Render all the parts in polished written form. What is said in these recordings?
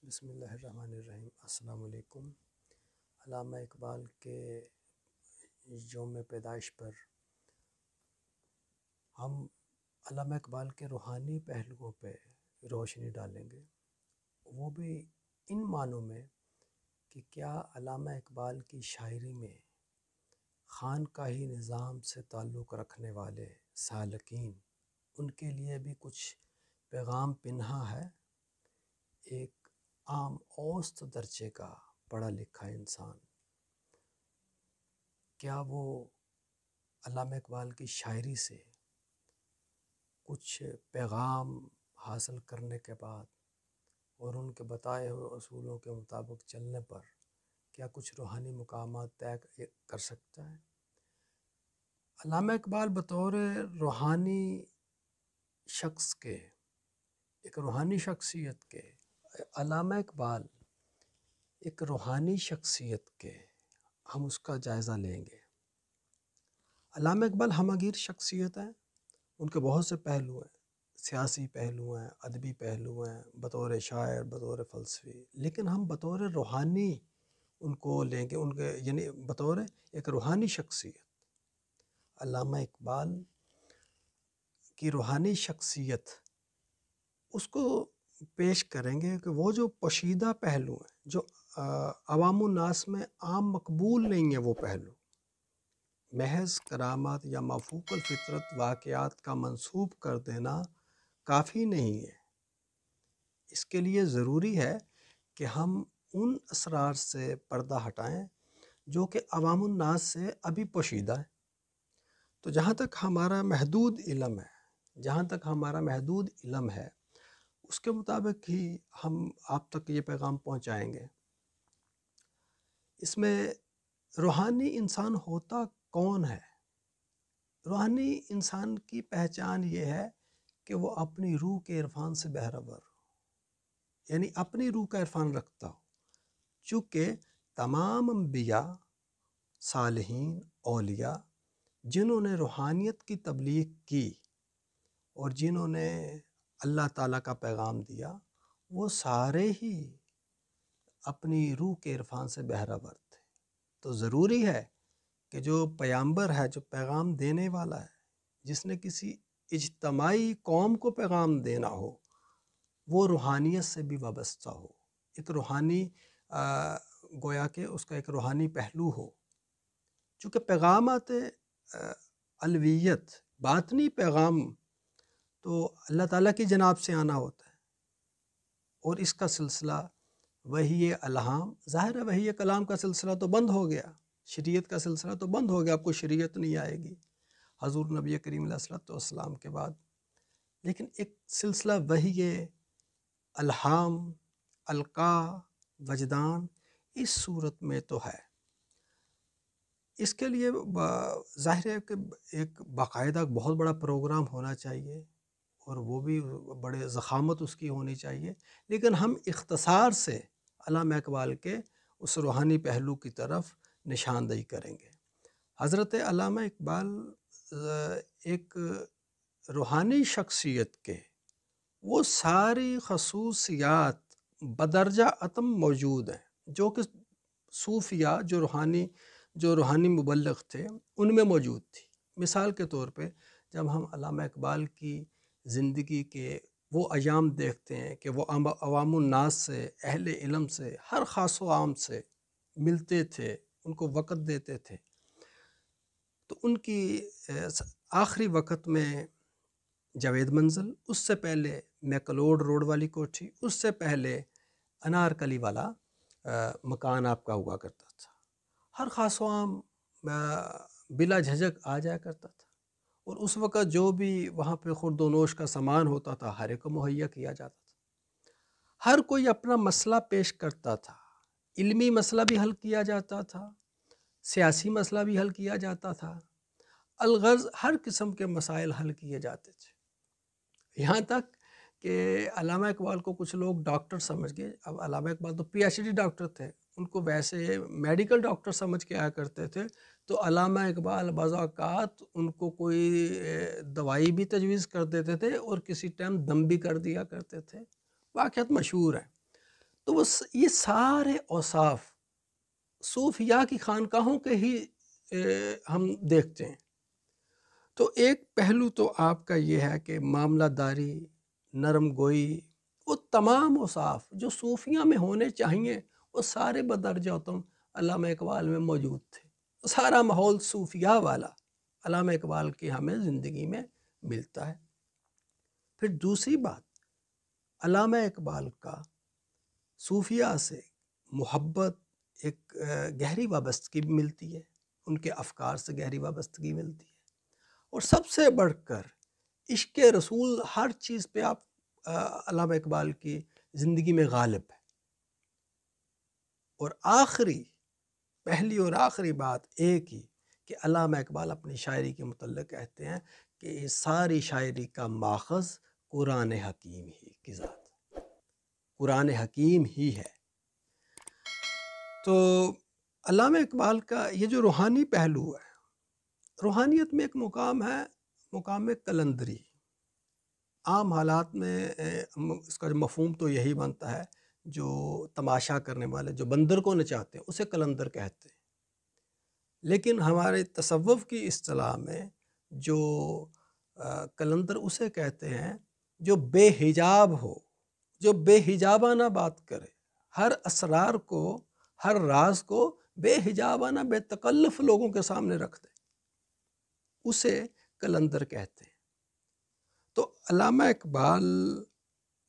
بسم اللہ الرحمن الرحیم۔ السلام علیکم۔ علامہ اقبال کے یوم پیدائش پر ہم علامہ اقبال کے روحانی پہلوؤں پہ روشنی ڈالیں گے، وہ بھی ان معنوں میں کہ کیا علامہ اقبال کی شاعری میں خانقاہی نظام سے تعلق رکھنے والے سالکین ان کے لیے بھی کچھ پیغام پنہا ہے۔ ایک عام اوسط درجے کا پڑھا لکھا انسان کیا وہ علامہ اقبال کی شاعری سے کچھ پیغام حاصل کرنے کے بعد اور ان کے بتائے ہوئے اصولوں کے مطابق چلنے پر کیا کچھ روحانی مقامات طے کر سکتا ہے؟ علامہ اقبال بطور روحانی شخص کے، ایک روحانی شخصیت کے، علامہ اقبال ایک روحانی شخصیت کے ہم اس کا جائزہ لیں گے۔ علامہ اقبال ہمہ گیر شخصیت ہیں، ان کے بہت سے پہلو ہیں، سیاسی پہلو ہیں، ادبی پہلو ہیں، بطور شاعر، بطور فلسفی، لیکن ہم بطور روحانی ان کو لیں گے، ان کے یعنی بطور ایک روحانی شخصیت۔ علامہ اقبال کی روحانی شخصیت اس کو پیش کریں گے کہ وہ جو پوشیدہ پہلو ہیں، جو عوام الناس میں عام مقبول نہیں ہیں، وہ پہلو محض کرامات یا مفوق الفطرت واقعات کا منسوب کر دینا کافی نہیں ہے۔ اس کے لیے ضروری ہے کہ ہم ان اسرار سے پردہ ہٹائیں جو کہ عوام الناس سے ابھی پوشیدہ ہے۔ تو جہاں تک ہمارا محدود علم ہے اس کے مطابق ہی ہم آپ تک یہ پیغام پہنچائیں گے۔ اس میں روحانی انسان ہوتا کون ہے؟ روحانی انسان کی پہچان یہ ہے کہ وہ اپنی روح کے عرفان سے بہرور ہو، یعنی اپنی روح کا عرفان رکھتا ہو۔ چونکہ تمام انبیاء، صالحین، اولیاء جنہوں نے روحانیت کی تبلیغ کی اور جنہوں نے اللہ تعالیٰ کا پیغام دیا، وہ سارے ہی اپنی روح کے عرفان سے بہرور تھے۔ تو ضروری ہے کہ جو پیامبر ہے، جو پیغام دینے والا ہے، جس نے کسی اجتماعی قوم کو پیغام دینا ہو، وہ روحانیت سے بھی وابستہ ہو، ایک روحانی گویا کہ اس کا ایک روحانی پہلو ہو۔ چونکہ پیغامات الویت، باطنی پیغام تو اللہ تعالیٰ کی جناب سے آنا ہوتا ہے، اور اس کا سلسلہ وحی الہام، ظاہر ہے وحی کلام کا سلسلہ تو بند ہو گیا، شریعت کا سلسلہ تو بند ہو گیا، آپ کو شریعت نہیں آئے گی حضور نبی کریم علیہ الصلوۃ والسلام کے بعد، لیکن ایک سلسلہ وحی الہام، القاء، وجدان اس صورت میں تو ہے۔ اس کے لیے ظاہر ہے کہ ایک باقاعدہ بہت بڑا پروگرام ہونا چاہیے، اور وہ بھی بڑے ضخامت اس کی ہونی چاہیے، لیکن ہم اختصار سے علامہ اقبال کے اس روحانی پہلو کی طرف نشاندہی کریں گے۔ حضرت علامہ اقبال ایک روحانی شخصیت کے وہ ساری خصوصیات بدرجہ اتم موجود ہیں جو کہ صوفیاء، جو روحانی مبلغ تھے، ان میں موجود تھی۔ مثال کے طور پہ جب ہم علامہ اقبال کی زندگی کے وہ ایام دیکھتے ہیں کہ وہ عوام الناس سے، اہل علم سے، ہر خاص و عام سے ملتے تھے، ان کو وقت دیتے تھے، تو ان کی آخری وقت میں جاوید منزل، اس سے پہلے میکلوڈ روڈ والی کوٹھی، اس سے پہلے انارکلی والا مکان آپ کا ہوا کرتا تھا۔ ہر خاص و عام بلا جھجک آ جایا کرتا تھا، اور اس وقت جو بھی وہاں پہ خورد و نوش کا سامان ہوتا تھا ہر ایک کو مہیا کیا جاتا تھا۔ ہر کوئی اپنا مسئلہ پیش کرتا تھا، علمی مسئلہ بھی حل کیا جاتا تھا، سیاسی مسئلہ بھی حل کیا جاتا تھا، الغرض ہر قسم کے مسائل حل کیے جاتے تھے۔ یہاں تک کہ علامہ اقبال کو کچھ لوگ ڈاکٹر سمجھ گئے۔ اب علامہ اقبال تو پی ایچ ڈی ڈاکٹر تھے، ان کو ویسے میڈیکل ڈاکٹر سمجھ کے آیا کرتے تھے، تو علامہ اقبال بعض اوقات ان کو کوئی دوائی بھی تجویز کر دیتے تھے اور کسی ٹائم دم بھی کر دیا کرتے تھے۔ واقعات مشہور ہیں۔ تو یہ سارے اوصاف صوفیاء کی خانقاہوں کے ہی ہم دیکھتے ہیں۔ تو ایک پہلو تو آپ کا یہ ہے کہ معاملہ داری، نرم گوئی، وہ تمام اوصاف جو صوفیاء میں ہونے چاہیے وہ سارے بدرجہ اتم علامہ اقبال میں موجود تھے۔ سارا ماحول صوفیاء والا علامہ اقبال کی ہمیں زندگی میں ملتا ہے۔ پھر دوسری بات، علامہ اقبال کا صوفیاء سے محبت، ایک گہری وابستگی ملتی ہے، ان کے افکار سے گہری وابستگی ملتی ہے، اور سب سے بڑھ کر عشق رسول ہر چیز پہ آپ علامہ اقبال کی زندگی میں غالب ہے۔ اور پہلی اور آخری بات ایک ہی کہ علامہ اقبال اپنی شاعری کے متعلق کہتے ہیں کہ یہ ساری شاعری کا ماخذ قرآن حکیم ہی کی ذات، قرآن حکیم ہی ہے۔ تو علامہ اقبال کا یہ جو روحانی پہلو ہے، روحانیت میں ایک مقام ہے، مقام قلندری۔ عام حالات میں اس کا مفہوم تو یہی بنتا ہے، جو تماشا کرنے والے جو بندر کو نچاتے ہیں اسے قلندر کہتے ہیں، لیکن ہمارے تصوف کی اصطلاح میں جو قلندر اسے کہتے ہیں جو بے حجاب ہو، جو بے حجابانہ بات کرے، ہر اسرار کو، ہر راز کو بے حجابانہ، بے تکلف لوگوں کے سامنے رکھ دے، اسے قلندر کہتے ہیں۔ تو علامہ اقبال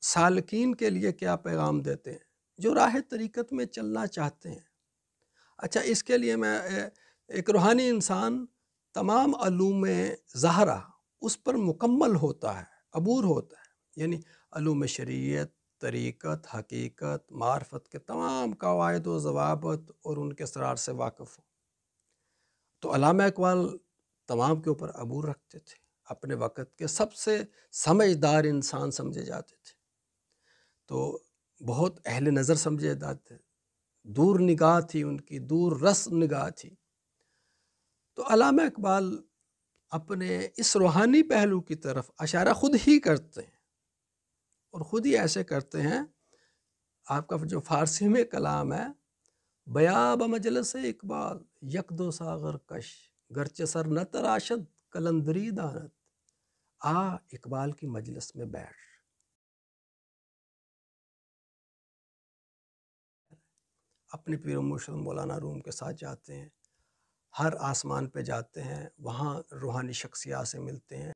سالکین کے لیے کیا پیغام دیتے ہیں؟ جو راہ طریقت میں چلنا چاہتے ہیں، اچھا اس کے لیے میں ایک روحانی انسان تمام علوم ظاہرہ اس پر مکمل ہوتا ہے، عبور ہوتا ہے، یعنی علوم شریعت، طریقت، حقیقت، معرفت کے تمام قواعد و ضوابط اور ان کے اسرار سے واقف ہو۔ تو علامہ اقبال تمام کے اوپر عبور رکھتے تھے، اپنے وقت کے سب سے سمجھدار انسان سمجھے جاتے تھے، تو بہت اہل نظر سمجھے جاتے تھے، دور نگاہ تھی ان کی، دور رس نگاہ تھی۔ تو علامہ اقبال اپنے اس روحانی پہلو کی طرف اشارہ خود ہی کرتے ہیں، اور خود ہی ایسے کرتے ہیں۔ آپ کا جو فارسی میں کلام ہے، بیاب مجلس اقبال یک دو ساغر کش، گرچہ سر نہ تراشد قلندری دانت۔ اقبال کی مجلس میں بیٹھ، اپنے پیر و مرشد مولانا روم کے ساتھ جاتے ہیں، ہر آسمان پہ جاتے ہیں، وہاں روحانی شخصیات سے ملتے ہیں۔